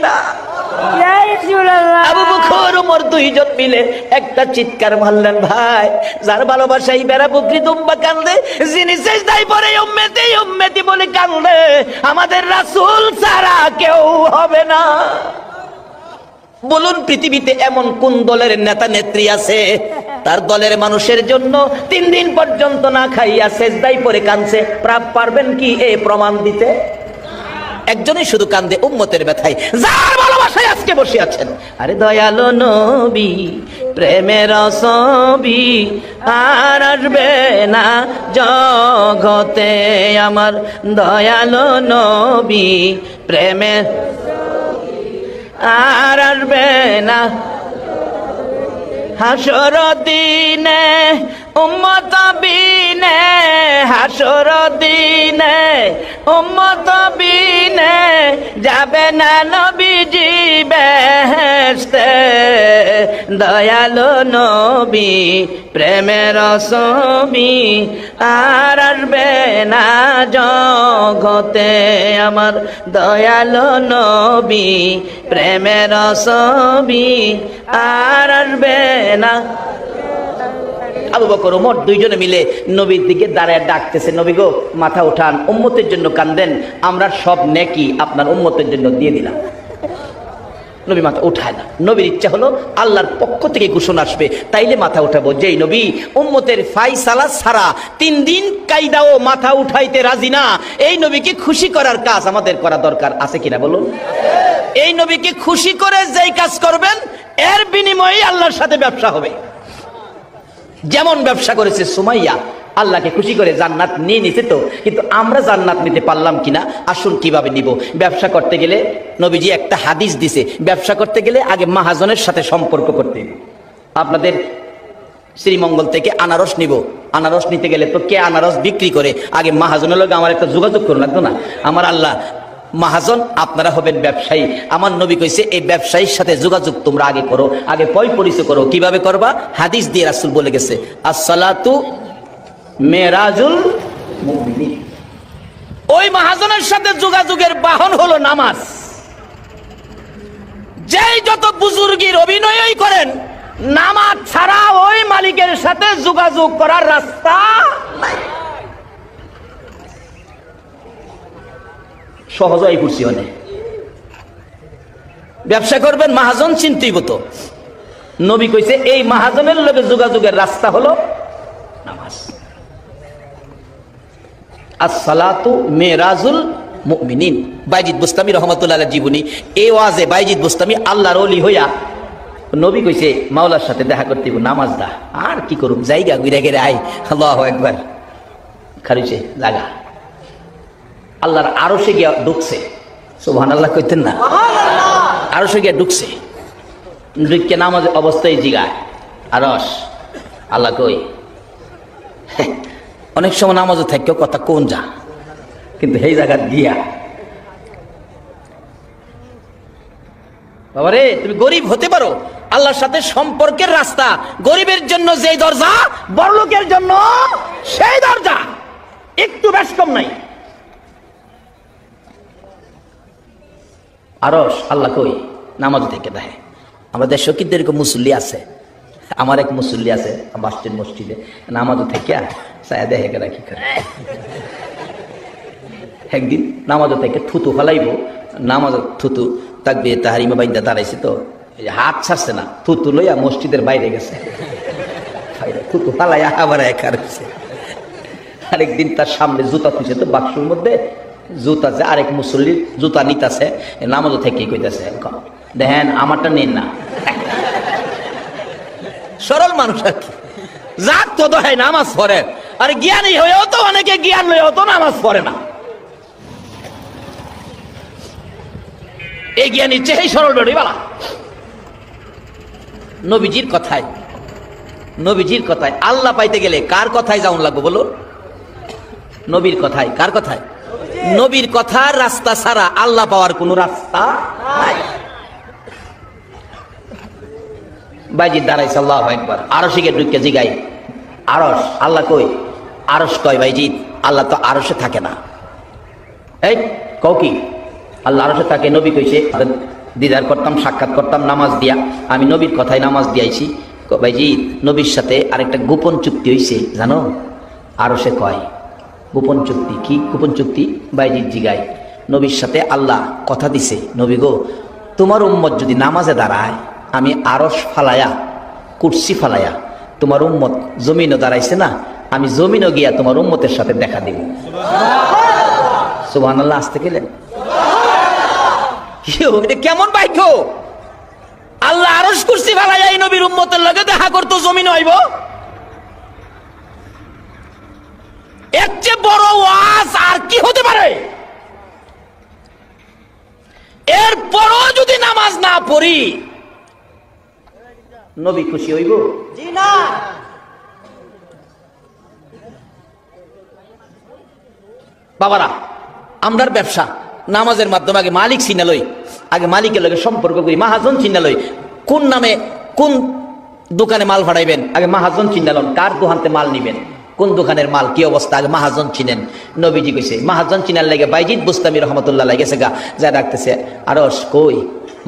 না। আবু বকর ওমর 2 জন মিলে একটা চিৎকার মারলেন, ভাই যার ভালোবাসাই বেড়া বকরি দুম্বা কান্দে, যিনি সেজদায় পড়ে উম্মতি উম্মতি বলে কান্দে, আমাদের রাসূল ছাড়া কেউ হবে না। বলুন পৃথিবীতে এমন কোন দলের নেতা নেত্রী আছে তার দলের মানুষের জন্য 3 দিন পর্যন্ত না খাইয়া সেজদায় পড়ে কাঁদছে? পারবেন কি এই প্রমাণ দিতে? একজনই শুধু কান্দে উম্মতের ব্যথায়, যার ভালোবাসায় আজকে বসে আছেন। আরে দয়ালো নবী প্রেমের ছবি আর আসবে না জগতে, আমার দয়ালো নবী প্রেমের আর আসবে না হাসর দিনে উম্মত বিনে, হাসর দিনে উম্মত বিনে যাবে না নবীজি বেহেশতে, দয়ালো নবী প্রেমের ছবি আর আসবে না জগতে, আমার দয়ালো নবী প্রেমের ছবি আর আসবে না। আবু বকর ওমর দুইজনে মিলে নবীর দিকে দাঁড়ায় ডাকতেছে, নবী গো মাথা উঠান, উম্মতের জন্য কান্দেন, আমরা সব নেকি আপনার উম্মতের জন্য দিয়ে দিলাম। নবী মাথা উঠায় না। নবীর ইচ্ছা হলো আল্লাহর পক্ষ থেকে ঘোষণা আসবে, তাইলে মাথা উঠাবো। যেই নবী উম্মতের ফাইসালা ছাড়া 3 দিন কায়দাও মাথা উঠাইতে রাজি না, এই নবীকে খুশি করার কাজ আমাদের করা দরকার আছে কিনা বলুন? এই নবীকে খুশি করে যেই কাজ করবেন এর বিনিময়ে আল্লাহর সাথে ব্যবসা হবে। যেমন ব্যবসা করেছে সুমাইয়া, আল্লাহকে খুশি করে জান্নাত নিয়ে নিতে তো, কিন্তু আমরা জান্নাত নিতে পারলাম কিনা? আসুন কিভাবে নিব। ব্যবসা করতে গেলে নবীজি একটা হাদিস দিছে, ব্যবসা করতে গেলে আগে মাহাজনের সাথে সম্পর্ক করতে। আপনাদের শ্রীমঙ্গল থেকে আনারস নিব, আনারস নিতে গেলে তো কে আনারস বিক্রি করে আগে মাহাজনের লোক আমার একটা যোগাযোগ করুন, লাগতো না? আমার আল্লাহ মাহাজন, আপনারা হবেন ব্যবসায়ী। আমার নবী কইছে এই ব্যবসায়ীর সাথে যোগাযোগ তোমরা আগে করো, আগে পরিচয় করো। কিভাবে করবা? হাদিস দিয়ে রাসূল বলে গেছে, আসসালাতু মেরাজুল মুমিনিন। ওই মাহাজনের সাথে যোগাযোগের বাহন হলো নামাজ। যেই যত বুজুর্গির অভিনয়ই করেন, নামাজ ছাড়া ওই মালিকের সাথে যোগাযোগ করার রাস্তা নাই। সহজই করছি অনেক। ব্যবসা করবেন মাহাজন চিন্তিব তো, নবী কইছে এই মাহাজনের লগে যোগাযোগের রাস্তা হলো নামাজ। আসসালাতু মেরাজুল মুমিনিন। বাইজিদ বুস্তামি রহমাতুল্লাহ আলাইহির জীবনী। এই ওয়াজে বাইজিদ বুস্তামি আল্লাহর ওলি হইয়া নবী কইছে মাওলার সাথে দেখা করতে নামাজ দা। আর কি করুম, জায়গা ঘুরে গেলে আই, আল্লাহু আকবার, খারিছে লাগা। আল্লাহর আরশে গিয়া ঢুকছে, সুবহানাল্লাহ কইতেন না? আরশে গিয়া ঢুকছে, ঢুকে নামাজ অবস্থায় জিগায় আরশ, আল্লাহ কই? অনেক সময় নামাজে থাকলেও কথা কোন যা, কিন্তু এই জায়গা দিয়া বাবারে তুমি গরিব হতে পারো, আল্লাহর সাথে সম্পর্কের রাস্তা গরিবের জন্য যেই দরজা, বড়লোকের জন্য সেই দরজা, একটু বেশ কম নাই। আরশ, আল্লাহ কই? নামাজ থেকে দেখে। আমাদের শকিদের মুসল্লি আছে, আমার এক মুসল্লি আছে বাসটির মসজিদে, নামাজ থেকে দেখে গেলা কি করে। একদিন নামাজ থেকে থুতু ফেলাইব, নামাজ থুতু তাকবীর তাহরিমা বাইন্দা দাঁড়াইছে তো, হাত ছাড়ছে না, থুতু লইয়া মসজিদের বাইরে গেছে, থুতু ফালাইয়া আবার একা রয়েছে। আরেকদিন তার সামনে জুতা খুঁজে তো বাক্সের মধ্যে জুতা আছে, আরেক মুসল্লির জুতা নিতেছে, নামাজ থেকে কইতেছে দেখেন আমারটা নেন না। সরল মানুষ আর কি, যাক তো দোহাই নামাজ পড়ে, আর জ্ঞানী হয়েও তো অনেকে জ্ঞান লয়েও তো নামাজ পড়ে না। এই জ্ঞানীর চেয়ে সরল বেড়ি বালা। নবীজির কথায়, নবীজির কথায় আল্লাহ পাইতে গেলে কার কথায় যাওন লাগবে বলো? নবীর কথায়। কার কথায়? নবীর কথার রাস্তা ছাড়া আল্লাহ পাওয়ার কোন রাস্তা নাই। বাইজিদ দাঁড়াইছে, আল্লাহু আকবার। আরশে গিয়ে ঢুকে জিগাই, আরশ, আল্লাহ কই? আরশ কয় বাইজিদ আল্লাহ তো আরশে থাকে না। এই কও কি? আল্লাহ আরশে থাকে। নবী কইছে দিদার করতাম, সাক্ষাৎ করতাম নামাজ দিয়া, আমি নবীর কথায় নামাজ দিয়াইছি। বাইজিদ নবীর সাথে আরেকটা গোপন চুক্তি হইছে জানো? আরশে কয় গোপন চুক্তি। কি গোপন চুক্তি? বাইজিদ জিগায়, নবীর সাথে আল্লাহ কথা দিছে, নবী গো তোমার উম্মত যদি নামাজে দাঁড়ায়, আমি আরশ ফালায়া কুরসি ফালায়া, তোমার উম্মত জমিনও দাঁড়াইছে না, আমি জমিনও গিয়া তোমার উম্মতের সাথে দেখা দিব। সুবহানাল্লাহ আসতে গেলেন এটা কেমন ভাগ্য? আল্লাহ আরশ কুরসি ফালায়া এই নবীর উম্মতের লগে দেখা করতো, জমিন হইব। এর চেয়ে বড় ওয়াজ আর কি হতে পারে? এরপরও যদি নামাজ না পড়ি, নবী খুশি হইব? জি না। বাবারা, আমরার ব্যবসা নামাজের মাধ্যমে আগে মালিক চিনা লই, আগে মালিকের লগে সম্পর্ক করি, মাহাজন চিনা লই। কোন নামে কোন দোকানে মাল ভাড়াইবেন, আগে মাহাজন চিনা লন। কার দোকানতে মাল নিবেন, কোন দোকানের মাল কি অবস্থা, আগে মাহাজন চিনেন। নবীজি কইছে মাহাজন চিনার লাগে বাইজিদ বুস্তামি রহমতুল্লাহ লাগেছে গা, যা ডাকতেছে আরশ কই,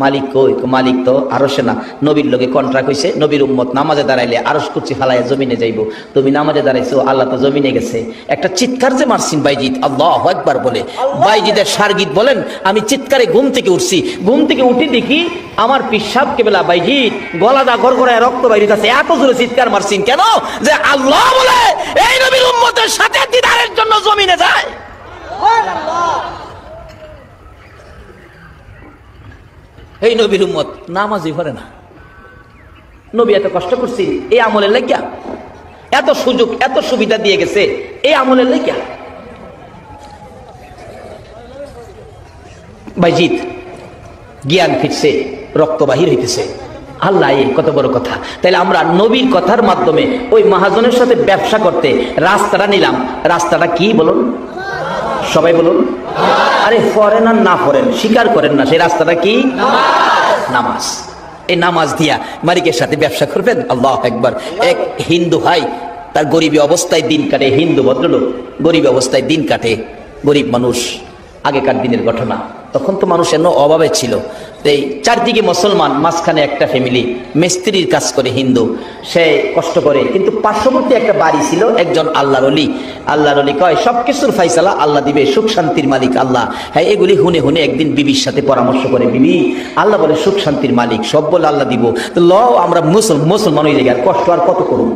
মালিক কই? মালিক তো আরশে না, নবীর লগে কন্ট্রাক্ট হইছে। নবীর উম্মত নামাজে দাঁড়াইলে আরশ কুরসি ফালাইয়া জমিনে যাইব। তুমি নামাজে দাঁড়াইছো, আল্লাহ তো জমিনে গেছে। একটা চিৎকার যে মারছিন বাইজিদ আল্লাহু আকবার বলে, বাইজিদের সারগীত বলেন, আমি চিৎকারে ঘুম থেকে উঠছি, ঘুম থেকে উঠে দেখি আমার পিসাব কেবলা বাইজিদ গলাটা গড়গড়ায় রক্ত বাইরিতেছে। এত জোরে চিৎকার মারছিন কেন? যে আল্লাহ বলে এই নবীর উম্মতের সাথে দিদারের জন্য জমিনে যায়। এই নবীর উম্মত নামাজই পড়ে না। নবী এত কষ্ট করছি এই আমলের লাগিয়া, এত সুযোগ এত সুবিধা দিয়ে গেছে এই আমলের লাগিয়া। বাইজিদ জ্ঞান ফিরছে, রক্ত বাহির হইতেছে। আল্লাহ, কত বড় কথা। তাইলে আমরা নবীর কথার মাধ্যমে ওই মহাজনের সাথে ব্যবসা করতে রাস্তাটা নিলাম। রাস্তাটা কি বলুন সবাই বলুন? আরে পড়েন আর না পড়েন, স্বীকার করেন না, সেই রাস্তাটা কি? নামাজ। এই নামাজ দিয়া মালিকের সাথে ব্যবসা করবেন। আল্লাহু আকবার। এক হিন্দু ভাই তার গরিবী অবস্থায় দিন কাটে, হিন্দু ভদ্রলোক গরিব অবস্থায় দিন কাটে, গরিব মানুষ। আগেকার দিনের ঘটনা, তখন তো মানুষ এমন অভাবে ছিল। এই চারদিকে মুসলমান, মাঝখানে একটা ফ্যামিলি মিস্ত্রির কাজ করে, হিন্দু, সে কষ্ট করে। কিন্তু পার্শ্ববর্তী একটা বাড়ি ছিল একজন আল্লাহর ওলি। আল্লাহর ওলি কয় সবকিছুর ফাইসালা আল্লাহ দিবে, সুখ শান্তির মালিক আল্লাহ। হ্যাঁ, এগুলি হুনে হুনে একদিন বিবির সাথে পরামর্শ করে, বিবি আল্লাহ বলে সুখ শান্তির মালিক, সব বলে আল্লাহ দিব, তো ল আমরা মুসলমান হয়ে যাই, আর কষ্ট আর কত করুন।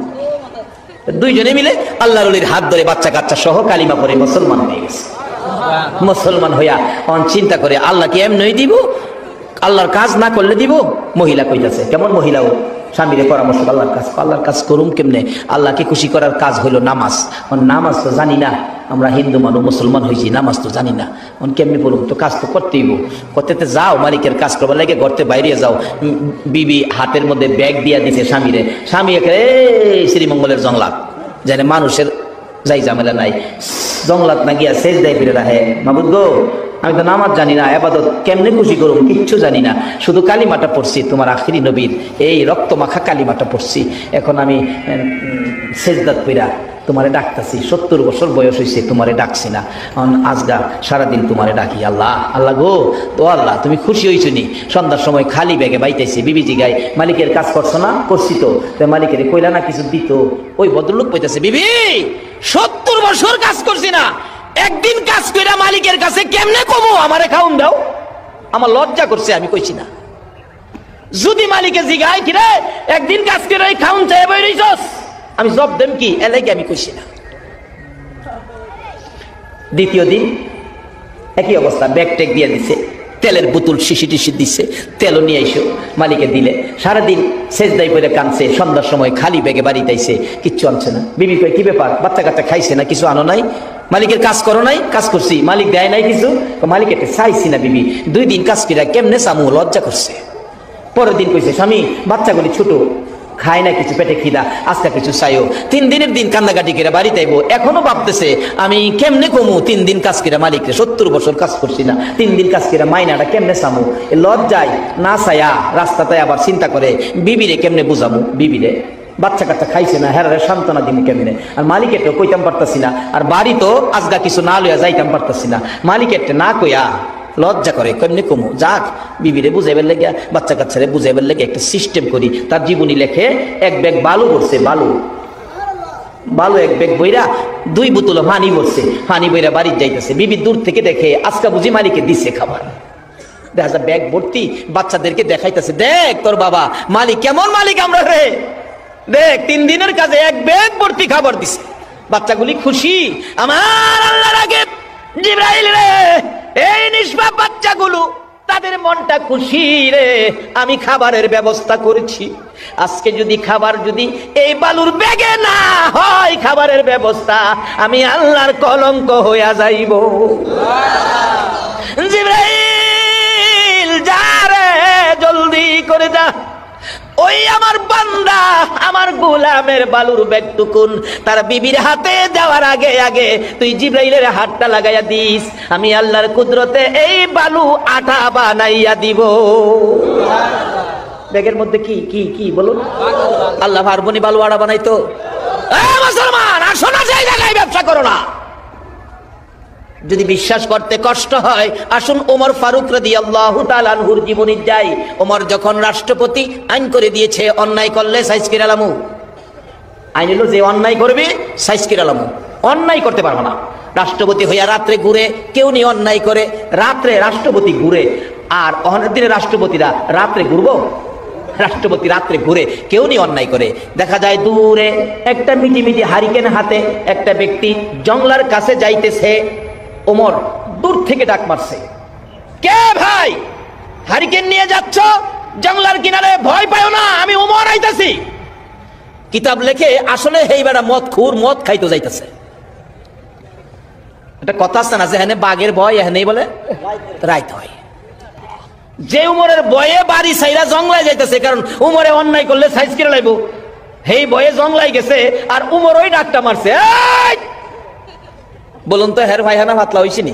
দুইজনে মিলে আল্লাহর ওলির হাত ধরে বাচ্চা কাচ্চা সহ কালিমা পড়ে মুসলমান হয়ে গেছে। মুসলমান হইয়া চিন্তা করে আল্লাহ কি এমনি দিব, আল্লাহর কাজ না করলে দিব। মহিলা কইতাছে, কেমন মহিলা? ও স্বামীরে পরামর্শ, আল্লাহর কাজ করুম কেমনে? আল্লাহকে খুশি করার কাজ হইল নামাজ। নামাজ তো জানি না, আমরা হিন্দু মানুষ মুসলমান হয়েছি, নামাজ তো জানি না, কেমনি পড়ুম? তো কাজ তো করতেই করতে যাও, মালিকের কাজ করবার লাগে ঘরতে বাইরে যাও। বিবি হাতের মধ্যে ব্যাগ দিয়া দিছে স্বামীরে। স্বামী একে শ্রীমঙ্গলের জংলাত, জানে মানুষের যাই ঝামেলা নাই, জংলাত না গিয়া শেষ দেয় ফিরে রাখে, মাবুদ গো আমি তো নামাজ জানি না, আবাদত কেমনে খুশি করুম কিচ্ছু জানি না, শুধু কালিমাটা পড়ছি, তোমার আখিরি নবীর এই রক্ত মাখা কালিমাটা পড়ছি। এখন আমি সেজদাত কইরা তোমারে ডাকতাছি, 70 বছর বয়স হয়েছে, তোমারে ডাকছি না, আজগা সারাদিন তোমারে ডাকি। আল্লাহ আল্লাহ গো, তো আল্লাহ তুমি খুশি হয়েছো নি? সন্ধ্যার সময় খালি ব্যাগে বাইতেছি, বিবিজি গাই মালিকের কাজ করছো না? করছি তো। মালিকের কইলা না কিছু দিত? ওই ভদ্রলোক কইতাছে, বিবি 70 বছর কাজ করছি না, একদিন কাজ কইরা মালিকের কাছে কেমনে কমো? আমারে খাউন দাও। আমার লজ্জা করছে, আমি কইছি না। যদি মালিকে জিগাই কিরে একদিন কাজ করে খাউন চাই বই রইছস, আমি জব দেম কি? এলাকি আমি কইছি না। দ্বিতীয় দিন একই অবস্থা, ব্যাগ ট্যাগ দিয়ে দিছে, তেলের বোতল শিশি টিশি দিচ্ছে, তেলও নিয়ে আইসো, মালিকে দিলে। সারাদিন সেজদাই করে কানছে, সন্ধ্যার সময় খালি ব্যাগে বাড়িতে আইছে, কিচ্ছু আনছে না। বিবি কয় কি ব্যাপার, বাচ্চা কাচ্চা খাইছে না, কিছু আনো নাই? মালিকের কাজ করো নাই? কাজ করছি, মালিক দেয় নাই কিছু? মালিক একটা চাইছি না বিবি, 2 দিন কাজ করে কেমনে সামু? লজ্জা করছে। পরের দিন কইছে, স্বামী বাচ্চাগুলি ছোট, খায় না কিছু, পেটে খিদা, আজকে কিছু চাইও। 3 দিনের দিন কান্দাকাটি করে বাড়িতে আইবো, এখনো ভাবতেছে আমি কেমনে কমু? 3 দিন কাজ করে মালিকরে, 70 বছর কাজ করছি না, 3 দিন কাজ করে মাইনাটা কেমনে চামু? লজ্জায় না চায়া রাস্তাতে আবার চিন্তা করে বিবিরে কেমনে বুঝামু? বিবিরে বাচ্চা কাচ্চা খাইছে না, হেরারে সান্ত্বনা দিমু কেমনে? আর মালিকের তো কইতাম পারতাছি না, আর বাড়ি তো আজগা কিছু না লইয়া যাইতাম পারতাছি না, মালিকের না কইয়া লজ্জা করে কেমনে কমু? যাক বিবিরে বুঝাইবার লেগে, বাচ্চা কাচ্চারে বুঝাইবার লেগে একটা সিস্টেম করি। তার জীবনী লেখে, 1 ব্যাগ বালু ভরছে, বালু 1 ব্যাগ বইরা 2 বোতল পানি ভরছে, পানি বইরা বাড়ি যাইতেছে। বিবি দূর থেকে দেখে, আজকা বুঝি মালিকে দিছে খাবার। দেখা যায় ব্যাগ ভর্তি, বাচ্চাদেরকে দেখাইতেছে, দেখ তোর বাবা মালিক কেমন মালিক আমরা রে, দেখ 3 দিনের কাজে 1 ব্যাগ ভর্তি খাবার দিছে। বাচ্চাগুলি খুশি। আমার আল্লাহর আগে জিবরাইল রে, এই নিষ্পাপ বাচ্চাগুলো তাদের মনটা খুশি রে, আমি খাবারের ব্যবস্থা করেছি। আজকে যদি খাবার যদি এই বালুর ব্যাগে না হয় খাবারের ব্যবস্থা, আমি আল্লাহর কলঙ্ক হইয়া যাইব। জিবরাইল যা রে, জলদি করে যা, ওই আমার বান্দা আমার গোলামের বালুর ব্যাগটুকুন তার বিবির হাতে দেওয়ার আগে আগে তুই জিবরাইলের হাতটা লাগাইয়া দিস, আমি আল্লাহর কুদরতে এই বালু আটা বানাইয়া দিব। ব্যাগের মধ্যে কি কি কি বলুন? আল্লাহ পারবনি বালু আটা বানাইতো? মুসলমান, আসো না সেই জায়গায় ব্যবসা করো না। যদি বিশ্বাস করতে কষ্ট হয়, আসুন ওমর ফারুক রাদিয়াল্লাহু তাআলা আনহুর জীবনী যাই। ওমর যখন রাষ্ট্রপতি আইন করে দিয়েছে অন্যায় করলে সাইজ কিরালামু, আইন হলো যে অন্যায় করবে সাইজ কিরালামু, অন্যায় করতে পারবে না। রাষ্ট্রপতি হইয়া রাত্রে ঘুরে, কেউ নি অন্যায় করে, রাত্রে রাষ্ট্রপতি ঘুরে। আর অহনের দিনে রাষ্ট্রপতিরা রাত্রে ঘুরবো? রাষ্ট্রপতি রাত্রে ঘুরে, কেউ নি অন্যায় করে। দেখা যায় দূরে একটা মিটি মিটি হারিকেন হাতে একটা ব্যক্তি জংলার কাছে যাইতেছে। ওমর দূর থেকে ডাক মারছে, কে ভাই হারিকেন নিয়ে যাচ্ছ জংলার কিনারে? ভয় পাও না, আমি ওমর আইতাছি। কিতাব লেখে আসলে এই বেড়া মদ খুর, মদ খাইতে যাইতেছে। একটা কথা আছে না, যেখানে বাঘের ভয় এখানেই বলে রাইত হয়। যে উমরের বয়ে বাড়ি সাইরা জংলায় যাইতেছে, কারণ উমরে অন্যায় করলে সাইজ কিনে লাইব, সেই বয়ে জংলায় গেছে আর উমর ওই ডাকটা মারছে। বলুন তো হের ভাই হানা ভাতলা হইছিনি?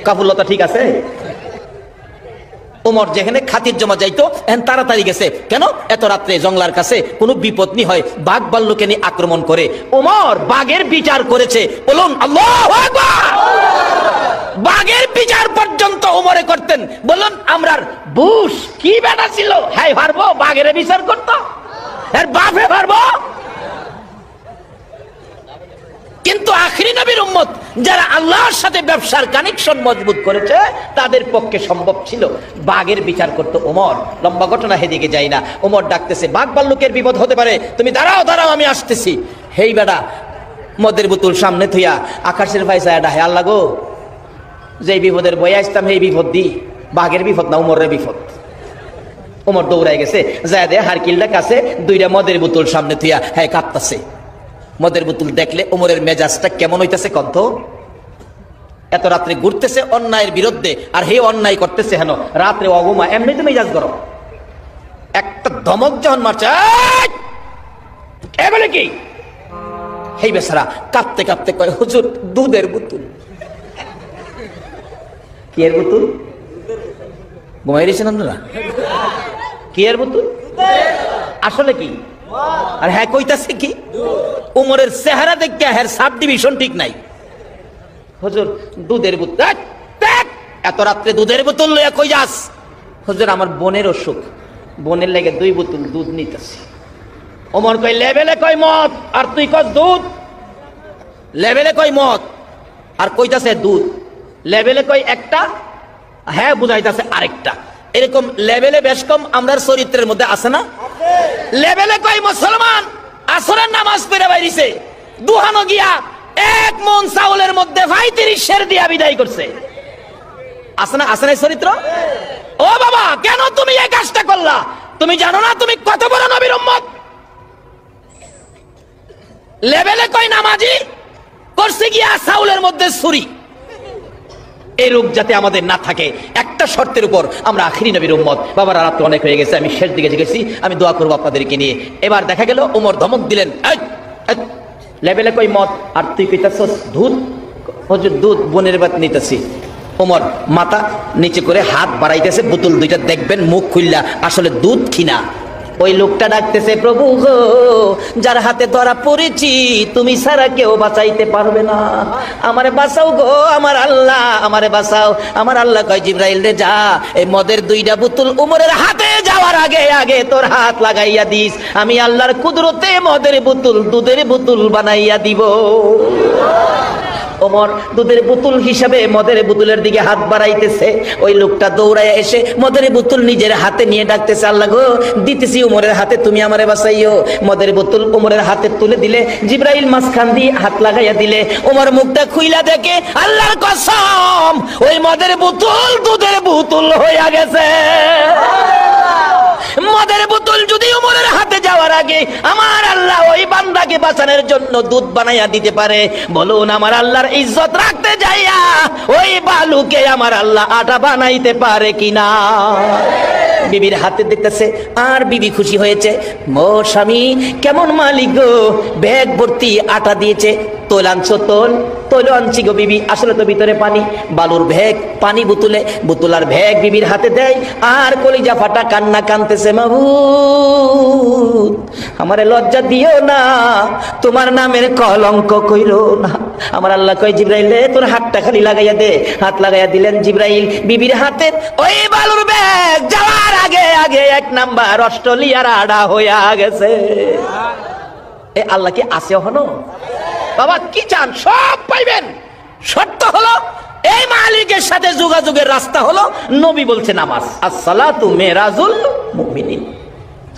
কাপুলতা ঠিক আছে? ওমর যেখানে খাতির জমা যাইতো এখন তাড়াতাড়ি গেছে। কেন? এত রাত্রে জংলার কাছে কোনো বিপদ নি হয়, বাঘ ভাল্লুকে নিয়ে আক্রমণ করে। ওমর বাঘের বিচার করেছে। বলুন আল্লাহু আকবার। বাঘের বিচার পর্যন্ত ওমরে করতেন। বলুন আমরার বুশ কি বেটা ছিল, হ্যাঁ পারবো বাঘের বিচার করতো? এর বাপে পারবো? কিন্তু আখেরি নবীর উম্মত যারা আল্লাহর সাথে ব্যবসার কানেকশন মজবুত করেছে, তাদের পক্ষে সম্ভব ছিল বাঘের বিচার করতে। ওমর, লম্বা ঘটনা হেদিকে যাই না, ওমর ডাকতেছে, বাঘ ভাল্লুকের বিপদ হতে পারে, তুমি দাঁড়াও দাঁড়াও আমি আসতেছি। হেই বেটা মদের বোতল সামনে থইয়া আকাশের ভাই চায় ডাহে, আল্লাহ গো যে বিপদের বয়ে আসতাম এই বিপদ দি, বাঘের বিপদ না উমরের বিপদ। ওমর দৌড়াই গেছে, যায় দে হারকিলটা কাছে 2টা মদের বোতল সামনে থইয়া হ্যাঁ কাঁপতাছে। মদের বোতল দেখলে ওমরের মেজাজটা কেমন হইতেছে কন্ত? এত রাত্রে ঘুরতেছে অন্যায়ের বিরুদ্ধে, আর হে অন্যায় করতেছে হেন রাত্রে অগুমা, এমনি তো মেজাজ গরম। একটা ধমক যখন মারছে, বলে কি হেই বেচারা কাঁপতে কাঁপতে কয়, হুজুর দুধের বোতল। কি এর বোতল? ঘুমাই দিয়েছেন আপনারা? কি এর বোতল? আসলে কি? আর হ্যাঁ কইতাছে কি? উমরের চেহারা দেখে হ্যাঁ সাব ডিভিশন ঠিক নাই। হুজুর দুধের বোতল। এত রাত্রে দুধের বোতল লইয়া কই যাস? হুজুর আমার বোনের অসুখ, বোনের লেগে 2 বোতল দুধ নিতেছি। ওমর কই লেভেলে কই মদ আর তুই কস দুধ? লেভেলে কই মদ আর কইতাছে দুধ, লেভেলে কই একটা, হ্যাঁ বুঝাইতাছে আরেকটা। এরকম লেভেলে বেশ কম আমরার চরিত্রের মধ্যে আছে না? লেভেলে কই মুসলমান আসরের নামাজ পড়ে বাইরিছে, দুহানো গিয়া 1 মণ চাউলের মধ্যে 35 সের দিয়া বিদায় করছে। আছে না? আছে না চরিত্র? ও বাবা কেন তুমি এই কাজটা করলা? তুমি জানো না তুমি কত বড় নবীর উম্মত? লেভেলে কই নামাজি, করছে গিয়া চাউলের মধ্যে ছুরি। এই রোগ যাতে আমাদের না থাকে একটা শর্তের উপর, আমরা আখিরি নবীর উম্মত। বাবার রাত অনেক হয়ে গেছে, আমি শেষ দিকে গেছি, আমি দোয়া করবো আপনাদেরকে নিয়ে। এবার দেখা গেল ওমর ধমক দিলেন, লেভেলে কই মদ আর তুই কইতাছস দুধ? হুজুর দুধ বোনের বাত নিতেছি। ওমর মাথা নিচে করে হাত বাড়াইতেছে, বোতল 2টা দেখবেন মুখ খুললা আসলে দুধ কিনা। ওই লোকটা ডাকতেছে, প্রভু গো যার হাতে ধরা পড়েছি তুমি ছাড়া কেউ বাঁচাইতে পারবে না, আমারে বাঁচাও গো আমার আল্লাহ, আমারে বাঁচাও। আমার আল্লাহ কয় জিবরাইল রে যা এই মদের 2টা বোতল উমরের হাতে যাওয়ার আগে আগে তোর হাত লাগাইয়া দিস, আমি আল্লাহর কুদরতে মদের বোতল দুধের বোতল বানাইয়া দিব। ওমর দুধের বোতল হিসাবে মদের বোতলের দিকে হাত বাড়াইতেছে, ওই লোকটা দৌড়ায় এসে মদের বোতল নিজের হাতে নিয়ে ডাকতেছে, আল্লাহ গো দিতেছি উমরের হাতে, তুমি আমারে বাঁচাইও। মদের বোতল উমরের হাতে তুলে দিলে, জিবরাইল মাঝখান দিয়ে হাত লাগাইয়া দিলে, ওমর মুখটা খুইলা দেখে আল্লাহর কসম ওই মদের বোতল দুধের বোতল হইয়া গেছে। মদের বোতল যদি উমরের হাতে যাওয়ার আগে আমার আল্লাহ ওই বান্দাকে বাঁচানোর জন্য দুধ বানাইয়া দিতে পারে, বলুন আমার আল্লাহর ইজ্জত রাখতে যাইয়া ওই বালুকে আমার আল্লাহ আটা বানাইতে পারে কিনা? বিবির হাতে দেখতেছে আর বিবি খুশি হয়েছে, ও স্বামী কেমন মালিক গো, ব্যাগ ভর্তি আটা দিয়েছে, তোল আনছো, তোল আনছি গো বিবি, আসলে তো ভিতরে পানি। বালুর ভ্যাগ, পানি বোতলে, বোতল আর ভ্যাগ বিবির হাতে দেয়, আর কলিজা ফাটা কান্না কানতেছে, মাবুদ আমারে লজ্জা দিও না, তোমার নামের কলঙ্ক কইরো না। আমার আল্লাহ কয় জিবরাইল তোর হাতটা খালি লাগাইয়া দে। হাত লাগাইয়া দিলেন জিবরাইল, বিবির হাতে ওই বালুর ব্যাগ যাওয়ার আগে আগে 1 নাম্বার অস্ট্রেলিয়ার আড়া হইয়া গেছে। এ আল্লাহ কি আছে হনো? বাবা কি চান সব পাইবেন, শর্ত হলো এই মালিকের সাথে যোগাযোগের রাস্তা হলো নবী বলছে নামাজ, আসসালাতু মেরাজুল মুমিনিন।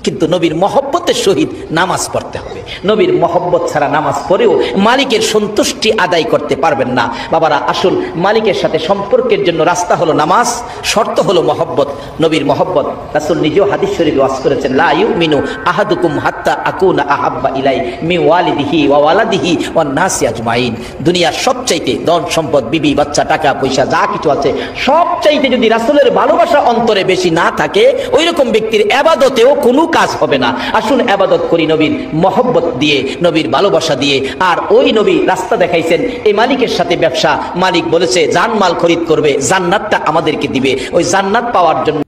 কিন্তু নবীর মহব্বতের সহিত নামাজ পড়তে হবে। নবীর মহব্বত ছাড়া নামাজ পড়েও মালিকের সন্তুষ্টি আদায় করতে পারবেন না। বাবারা আসুন, মালিকের সাথে সম্পর্কের জন্য রাস্তা হলো নামাজ, শর্ত হলো মহব্বত, নবীর মহব্বত। রাসূল নিজেও হাদিস শরীফে ওয়াজ করেছেন, লা ইউমিনু আহাদুকুম হাত্তা আকুনা আহাব্বা ইলাই মিন ওয়ালিদিহি ওয়া ওয়ালাদিহি ওয়ান নাসি আজমাইন। দুনিয়ার সবচাইতে ধন সম্পদ, বিবি বাচ্চা, টাকা পয়সা যা কিছু আছে সবচাইতে যদি রাসূলের ভালোবাসা অন্তরে বেশি না থাকে, ওই রকম ব্যক্তির ইবাদতেও কোনো কাজ হবে না। আসুন ইবাদত করি নবীর মহব্বত দিয়ে, নবীর ভালোবাসা দিয়ে। আর ওই নবী রাস্তা দেখাইছেন, এই মালিকের সাথে ব্যবসা, মালিক বলেছে জানমাল খরিদ করবে, জান্নাতটা আমাদেরকে দিবে। ওই জান্নাত পাওয়ার জন্য